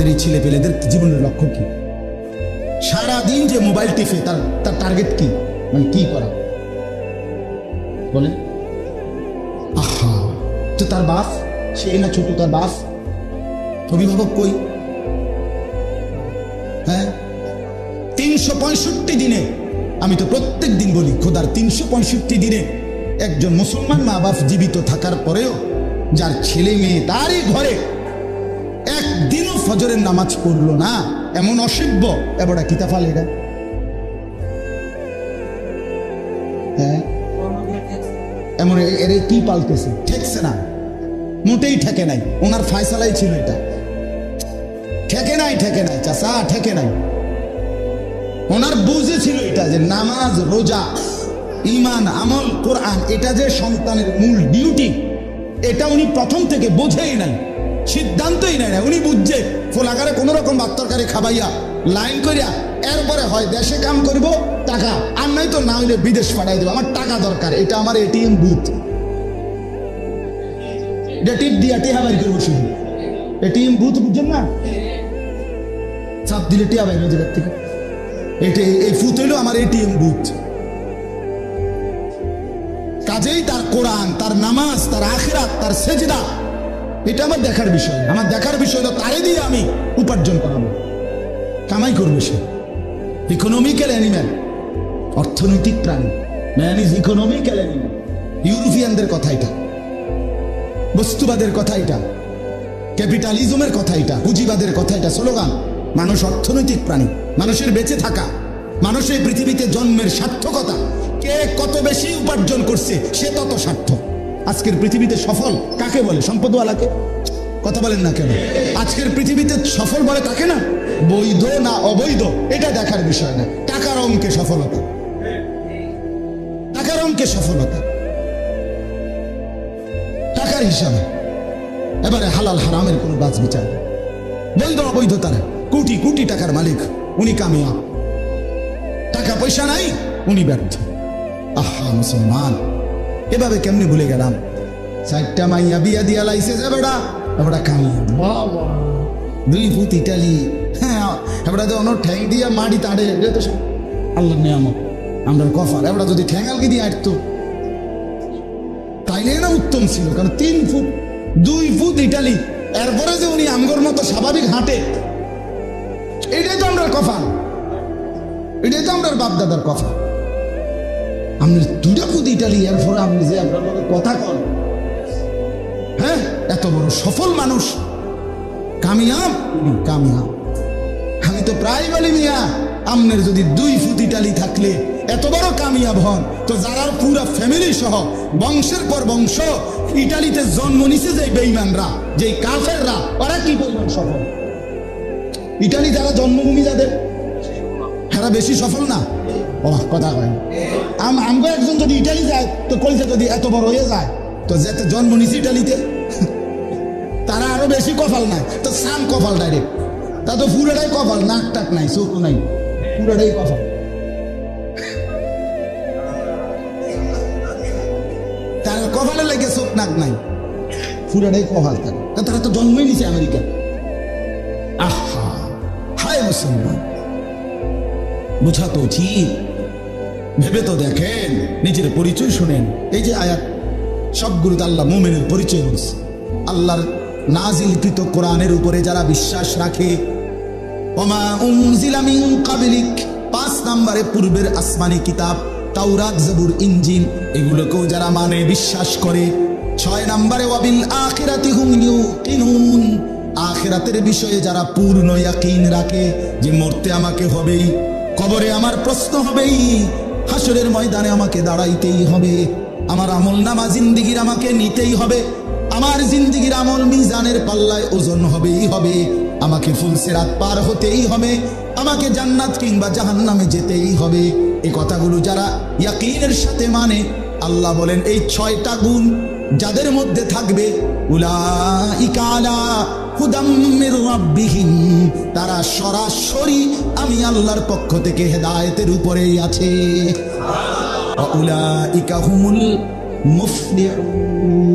আমাদের এই ছেলে পেলেদের জীবনের লক্ষ্য কি? সারাদিন যে মোবাইল টিপে তার টার্গেট কি, মানে কি করা বলে? আহা, তো তার বাপ সে না ছোট, তার বাপ অভিভাবক কই? হ্যাঁ, 365 দিনে, আমি তো প্রত্যেক দিন বলি খোদার 365 দিনে একজন মুসলমান মা বাপ জীবিত থাকার পরেও যার ছেলে মেয়ে তারই ঘরে একদিনও ফজরের নামাজ পড়লো না, এমন অসভ্য এবারে কিতা ফালেগা। হ্যাঁ, এমন এর কি পালতেছে? ঠেকছে না, মোটেই ঠেকে নাই। ওনার ফায়সালাই ছিল এটা, ঠেকে নাই, ঠেকে নাই চাচা, ঠেকে নাই। ওনার বুঝেছিল এটা যে নামাজ, রোজা, ইমান, আমল, কোরআন এটা যে সন্তানের মূল ডিউটি, এটা উনি প্রথম থেকে বোঝেই নাই, সিদ্ধান্তই নেয় না। উনি বুঝছে ফোলাকারে কোন রকম বাত্তরকারে খাবাইয়া লাইন করিয়া এরপরে হয় দেশে কাম করব টাকা, আর নাই তো না হইলে বিদেশ পাঠাই দেবো, আমার টাকা দরকার, এটা আমার এটিএম বুথ, এটা টিপ দিয়া টিহা বাইর করবো শুধু। এটিএম বুথ বুঝছেন না? চাপ দিলে টিহা বাইর হয়ে যাবে থেকে। এই ফুত হইল আমার এটিএম বুথ। কাজেই তার কোরআন, তার নামাজ, তার আখিরাত, তার সেজদা এটা আমার দেখার বিষয়। আমার দেখার বিষয় হলো তারে দিয়ে আমি উপার্জন করাবো, কামাই করবো। সে ইকোনমিক্যাল অ্যানিম্যাল, অর্থনৈতিক প্রাণী। Man is economical animal. ইউরোপিয়ানদের কথা এটা, বস্তুবাদের কথা এটা, ক্যাপিটালিজমের কথা এটা, পুঁজিবাদের কথা এটা স্লোগান। মানুষ অর্থনৈতিক প্রাণী। মানুষের বেঁচে থাকা, মানুষের পৃথিবীতে জন্মের সার্থকতা, কে কত বেশি উপার্জন করছে সে তত সার্থক। আজকের পৃথিবীতে সফল কাকে বলে? সম্পদওয়ালাকে। কথা বলেন না কেন? আজকের পৃথিবীতে সফল বলে তাকে না, বৈধ না অবৈধ এটা দেখার বিষয় না। টাকার অঙ্কে সফলতা, টাকার অঙ্কে সফলতা, টাকার হিসাবে। এবারে হালাল হারামের কোনো বাজ বিচার, বৈধ অবৈধ তারা কোটি কোটি টাকার মালিক, উনি কামিয়াব। টাকা পয়সা নাই, উনি ব্যর্থ। আহা মুসলমান, এভাবে কেমনি ভুলে গেলাম? 4টা মাইয়া বিয়া দিয়া লাইছে যে বেড়া, এবারে কামিয়াব, 2 ফুট ইটালি। হ্যাঁ, এবারে তো অন্য ঠ্যাং দিয়া মাটি তাড়ে, এটা তো আল্লাহর নিয়ামত, আমরা কফার। এবারে যদি ঠ্যাঙ্গালকে দিয়ে আটতো তাইলে না উত্তম ছিল, কারণ 3 ফুট 2 ফুট ইটালি, এরপরে যে উনি আমগর মতো স্বাভাবিক হাঁটে, এটাই তো আমরা কফার, এটাই তো আমরা বাপদাদার কফা। আপনি 2টা ফুট ইটালি, এরপরে আপনি যে আপনার কথা কন। হ্যাঁ, এত বড় সফল মানুষ, কামিয়াব, কামিয়াব। আমি তো প্রায় বলি মিয়া, আমনের যদি 2 ফুট ইটালি থাকলে এত বড় কামিয়াব হন, তো যারা পুরা ফ্যামিলি সহ বংশের পর বংশ ইটালিতে জন্ম নিছে যে বেঈমানরা, যে কাফেররা, ওরা কি পরিমাণ সফল? ইটালি যারা জন্মভূমি যাদের, এরা বেশি সফল না? ও কথা কয়, আমগো একজন যদি ইটালি যায় তো কলজা যদি এত বড় হয়ে যায়, তো যেতে জন্ম নিছে ইটালিতে তারা আরো বেশি কপাল নাই, তো সাম কপাল ডাইরেক্ট, তা তো পুরোটাই কপাল, নাক টাক নাই, চোখ নাই, পুরোটাই কপাল। তার কপালে লাগে চোখ নাক নাই, পুরোটাই কপাল। তারা তো জন্মই নিছে আমেরিকা। আহা, হায় মুসলমান, বোঝা তো উচিত, ভেবে তো দেখেন, নিজের পরিচয় শুনেন। এই যে আয়াত সবগুলোতে আল্লাহ মুমিনের পরিচয় বলছে। আল্লাহর নাজিলকৃত কোরআনের উপরে যারা বিশ্বাস রাখে, ওমা উনজিলা মিন কাবলিক, 5 নম্বরে পূর্বের আসমানি কিতাব তাওরাত, জবুর, ইনজিল, এগুলোকেও যারা মানে, বিশ্বাস করে। 6 নম্বরে ওয়াবিল আখিরাতি হুম ইউকিনুন, আখিরাতের বিষয়ে যারা পূর্ণ ইয়াকিন রাখে যে মরতে আমাকে হবেই, কবরে আমার প্রশ্ন হবেই, হাসরের ময়দানে আমাকে দাঁড়াইতেই হবে, আমার আমল নামা জিন্দিগির আমাকে নিতেই হবে, আমার জিন্দিগির আমল মিজানের পাল্লায় ওজন হবেই হবে, আমাকে ফুলসিরাত পার হতেই হবে, আমাকে জান্নাত কিংবা জাহান্নামে যেতেই হবে। এই কথাগুলো যারা ইয়াকিনের সাথে মানে, আল্লাহ বলেন এই 6টা গুণ যাদের মধ্যে থাকবে, উলাইকা আলা হুদাম মির রাব্বিহিম, তারা সরাসরি আমি আল্লাহর পক্ষ থেকে হেদায়েতের উপরেই আছে। উলাইকা হুমুল মুফলিহুন,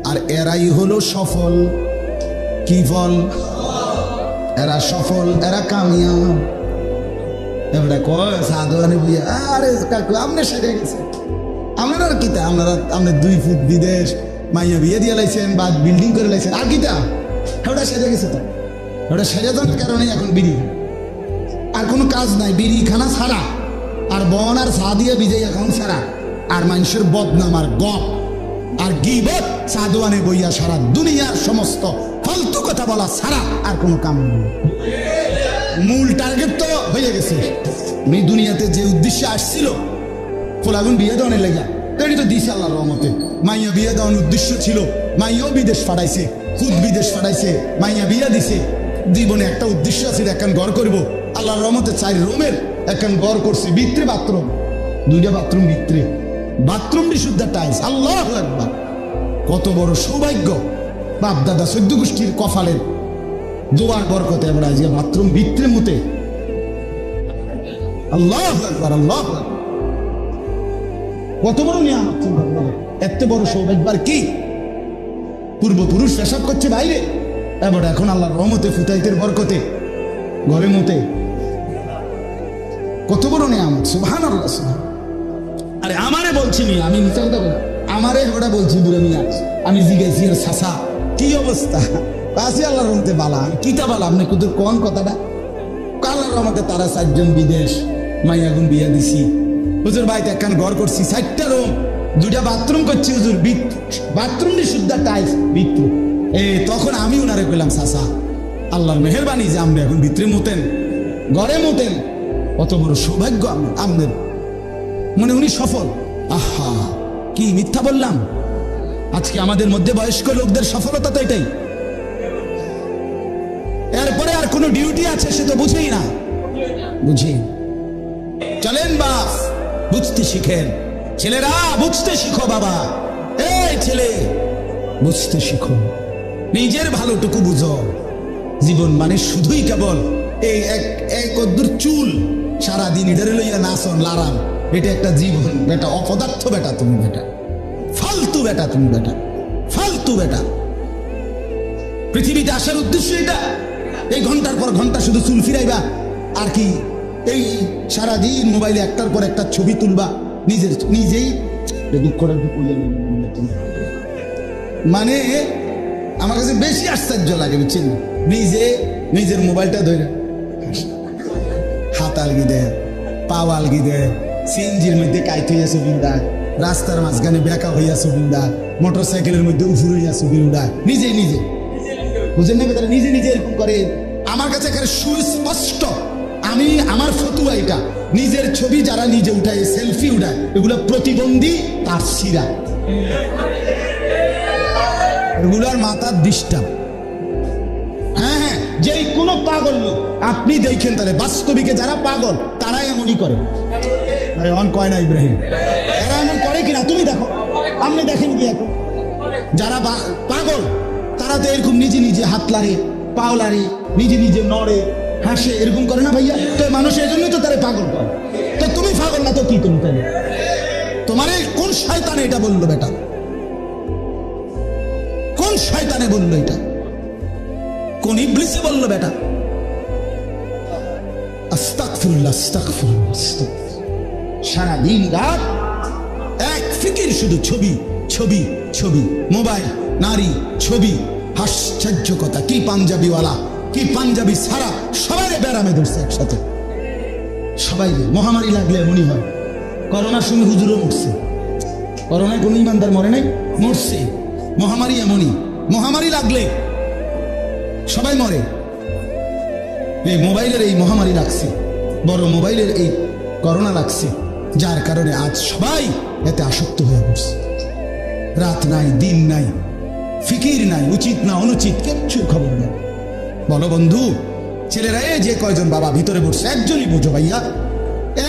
আর এরাই হলো সফল। কি ফল? এরা সফল, এরা কামিয়াব। এবারে কয় সাধুয়ানি বুঝে, আরে কাকু আপনি সেরে গেছে, আপনারা আর কিতা, আপনারা আপনি 2 ফুট বিদেশ মাইয়া বিয়ে দিয়ে লাইছেন বা বিল্ডিং করে লাইছেন, আর কিতা ওটা সেরে গেছে। তো ওটা সেরে যাওয়ার কারণে এখন বিড়ি, আর কোনো কাজ নাই, বিড়ি খানা ছাড়া, আর বন আর চা দিয়ে বিজয় এখন ছাড়া, আর মানুষের বদনাম আর গপ আর গিবত সাধুয়ানে বইয়া সারা দুনিয়ার সমস্ত ফালতু কথা বলা ছাড়া আর কোনো কাম নেই। মূল টার্গেট তো হয়ে গেছে। উনি দুনিয়াতে যে উদ্দেশ্যে আসছিল, ফলাগুন বিয়ে দেওয়ানের লেগা, তাই তো দিছে আল্লাহর রহমতে। মাইয়া বিয়ে দেওয়ার উদ্দেশ্য ছিল, মাইয়াও বিদেশ পাঠাইছে, খুদ বিদেশ পাঠাইছে, মাইয়া বিয়া দিছে। জীবনে একটা উদ্দেশ্য আছে, একখান ঘর করব। আল্লাহর রহমতে 4 রুমের একখান ঘর করছে, ভিতরে বাথরুম, 2টা বাথরুম ভিতরে, বাথরুম বিশুদ্ধ টাইলস। আল্লাহু আকবার, কত বড় সৌভাগ্য! বাপ দাদা 14 গোষ্ঠীর কপালের দোয়ার বরকতে আমরা আজকে বাথরুম ভিতরে মুতে। আল্লাহু আকবার, আল্লাহু আকবার, কত বড় নিয়ামত! এত বড় সৌভাগ্য আর কি! পূর্বপুরুষ পেশাব করছে বাইরে, এবার এখন আল্লাহর রহমতে ফুতাইতের বরকতে ঘরে মুতে। কত বড় নিয়ামত! সুবহানাল্লাহ, সুবহানাল্লাহ। আরে আমারে বলছি মিয়া, আমি মিথ্যা কথা বলি, আমারে ওটা বলছি বুড়ো মিয়া। আমি জিজ্ঞাসি আর সাসা কি অবস্থা? কাছে আল্লাহর রহমতে বালা। আমি কিতা বালা, আপনি কুদুর কোন কথাটা? আল্লাহর রহমতে তারা 4 জন বিদেশ, মাইয়াগুন বিয়া দিছি। হুজুর বাড়িতে একখান ঘর করছি, 4টা রুম, 2টা বাথরুম করছি হুজুর, বাথরুম দিয়ে শুদ্ধ টাইলস ভিতরে। তখন আমি উনারে কইলাম, সাসা আল্লাহর মেহেরবানি যে আমরা এখন ভিতরে মুতেন, ঘরে মুতেন, কত বড় সৌভাগ্য আমাদের। মনে উনি সফল। আহা, কি মিথ্যা বললাম? আজকে আমাদের মধ্যে বয়স্ক লোকদের সফলতা তো এটাই। এরপরে আর কোনো ডিউটি আছে সে তো বুঝেই না, বুঝি। চলেন বাপ, বুঝতে শিখেন। ছেলেরা বুঝতে শিখো, বাবা এই ছেলে বুঝতে শিখো, নিজের ভালোটুকু বুঝো। জীবন মানে শুধুই কেবল এই এক অদ্দুর চুল, সারাদিন ইধারে লইয়া নাচন লারাম, এটা একটা জীবন বেটা? অপদার্থ বেটা তুমি, বেটা ফালতু বেটা তুমি, বেটা ফালতু বেটা। পৃথিবীতে আসার উদ্দেশ্য এটা? এই ঘন্টার পর ঘন্টা শুধু চুল ফিরাইবা আর কি? এই সারাদিন মোবাইলে একটার পর একটা ছবি তুলবা, নিজেই দুঃখটা মানে আমার কাছে বেশি আশ্চর্য লাগে, বুঝছেন? নিজের মোবাইলটা ধরে হাত আলগি দেয়, পা আলগি দেয়, সিএনজির মধ্যে কাইট হইয়া ছবি উড়ায়, রাস্তার মাঝখানে বেঁকা হইয়া ছবি উড়ায়, মোটর সাইকেলের মধ্যে উফুর হইয়া ছবি উড়ায়, নিজে বুঝেন না? তারা নিজে এরকম করে। আমার কাছে এখানে সুস্পষ্ট, আমি আমার ফতুয়া এটা, নিজের ছবি যারা নিজে উঠায়, সেলফি উঠায়, এগুলো প্রতিবন্ধী, তার শিরা, এগুলার মাথার ডিস্টার্ব। হ্যাঁ, যে কোনো পাগল লোক আপনি দেখেন, তাহলে বাস্তবিকে যারা পাগল তারাই এমনই করে। অন কয় না ইব্রাহিম, এরা এমন করে কিনা তুমি দেখো, আপনি দেখেন কি? এখন যারা পাগল তারা তো এরকম নিজে হাত লাড়ে, পাও লাড়ে, নিজে নড়ে, হাসে, এরকম করে না ভাইয়া? তো মানুষ এই জন্যই তো তারা পাগল করে। তো তুমি পাগল না তো কি? তুমি তাহলে তোমারে কোন শয়তানে এটা বললো বেটা? কোন শয়তানে বললো এটা? কোন ইবলিসে বললো বেটা? আস্তাগফিরুল্লাহ, আস্তাগফিরুল্লাহ, আস্তাগফিরুল্লাহ। সারাদিন রাত এক ফিকির, শুধু ছবি ছবি ছবি, মোবাইল, নারী, ছবি। আশ্চর্য কথা, কি পাঞ্জাবিওয়ালা, কি পাঞ্জাবি সারা, সবাই ব্যারামে ধরছে একসাথে, সবাই। মহামারী লাগলে এমনই হয়। করোনার সময় হুজুরও মরছে, করোনায় কোনো ইমানদার মরে নাই, মরছে। মহামারী এমনই, মহামারী লাগলে সবাই মরে। এই মোবাইলের এই মহামারী লাগছে, বড় মোবাইলের এই করোনা লাগছে, যার কারণে আজ সবাই এতে আসক্ত হয়ে পড়ছে। রাত নাই, দিন নাই, ফিকির নাই, উচিত না অনুচিত কিচ্ছু খবর নেই। বলো বন্ধু, ছেলেরা যে কয়জন বাবা ভিতরে বসছে, একজনই বুঝো ভাইয়া,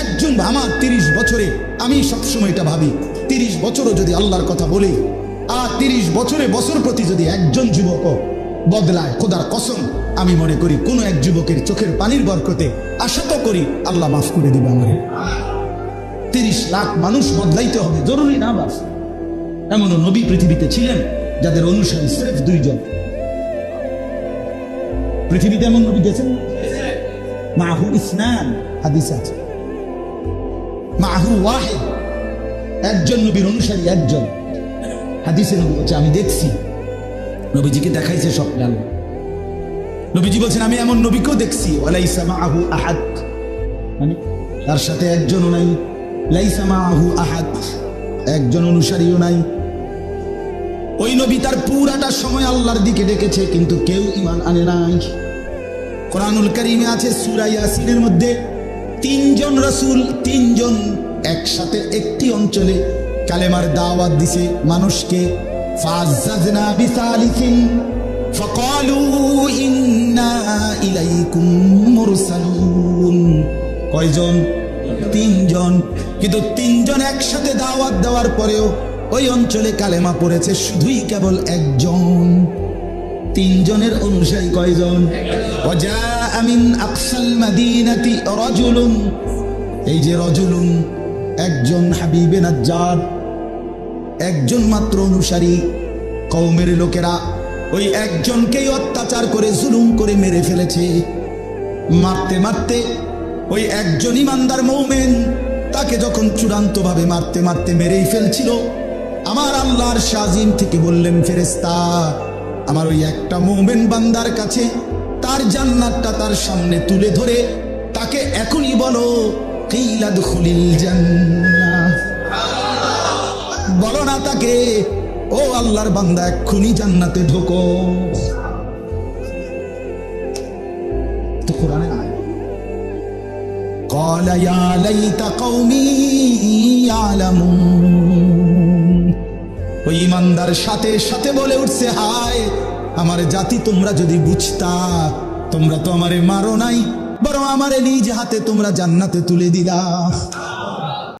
একজন। আমার 30 বছরে আমি সবসময় এটা ভাবি, 30 বছরও যদি আল্লাহর কথা বলি, আর 30 বছরে বছর প্রতি যদি একজন যুবক বদলায়, খোদার কসম আমি মনে করি কোন এক যুবকের চোখের পানির বরকতে আশা তো করি আল্লাহ মাফ করে দিবে আমারে। 30 লাখ মানুষ বদলাইতে হবে জরুরি না বাস। এমনও নবী পৃথিবীতে ছিলেন যাদের অনুসারী সির্ফ 2 জন। পৃথিবীতে এমন নবী গেছেন? মাহু ইসনান, হাদিসে আছে মাহু ওয়াহিদ, একজন নবীর অনুসারী একজন। হাদিসে নবী বলছে আমি দেখছি, নবীজিকে দেখাইছে স্বপ্নে আল্লাহ। নবীজি বলছেন আমি এমন নবীকেও দেখছি, ওয়ালাইসা মাআহু আহাদ, মানে তার সাথে একজনও নাই, লাইসা মাআহু আহাদ, একজন অনুসারীও নাই। ওই নবী তার পুরাটা সময় আল্লাহর দিকে ডেকেছে, কিন্তু কেউ ঈমান আনে নাই। কোরআনুল কারীমে আছে সূরা ইয়াসিনের মধ্যে তিনজন রাসূল, তিনজন একসাথে একটি অঞ্চলে কালেমার দাওয়াত দিছে মানুষকে। ফাযাজনা বিসালিসিন ফাকালু ইন্না ইলাইকুম মুরসালুন। কয়জন? তিনজন। কিন্তু তিনজন একসাথে দাওয়াত দেওয়ার পরেও ওই অঞ্চলে কালেমা পড়েছে শুধুই কেবল একজন। তিনজনের অনুসারী কয়জন? ওয়াজাআ মিন আকসাল মাদিনাতি রাজুলুন, এই যে রাজুলুন একজন হাবিবে নাজ্জার, একজন মাত্র অনুসারী। কওমের লোকেরা ওই একজনকেই অত্যাচার করে জুলুম করে মেরে ফেলেছে। মারতে মারতে ওই একজন ইমানদার মুমিন, তাকে যখন চূড়ান্ত ভাবে মারতে মারতে মেরেই ফেলছিল, আমার আল্লাহর শাজিম থেকে বললেন ফেরেশতা আমার ওই একটা মুমিন বান্দার কাছে তার জান্নাতটা তার সামনে তুলে ধরে তাকে এখনই বলো কিলা দুখুলিল জান্নাহ, বলো না তাকে ও আল্লাহর বান্দা এক্ষুনি জান্নাতে ঢোকো। তো কোরআনে আয় ক্বালা ইয়া লাইতা কওমি ইয়ালামুন, ওই ইমানদার সাথে সাথে বলে উঠছে হায় আমার জাতি, তোমরা যদি বুঝতা, তোমরা তো আমারে মারো নাই, বরং আমারে নিজ হাতে তোমরা জান্নাতে তুলে দিলা।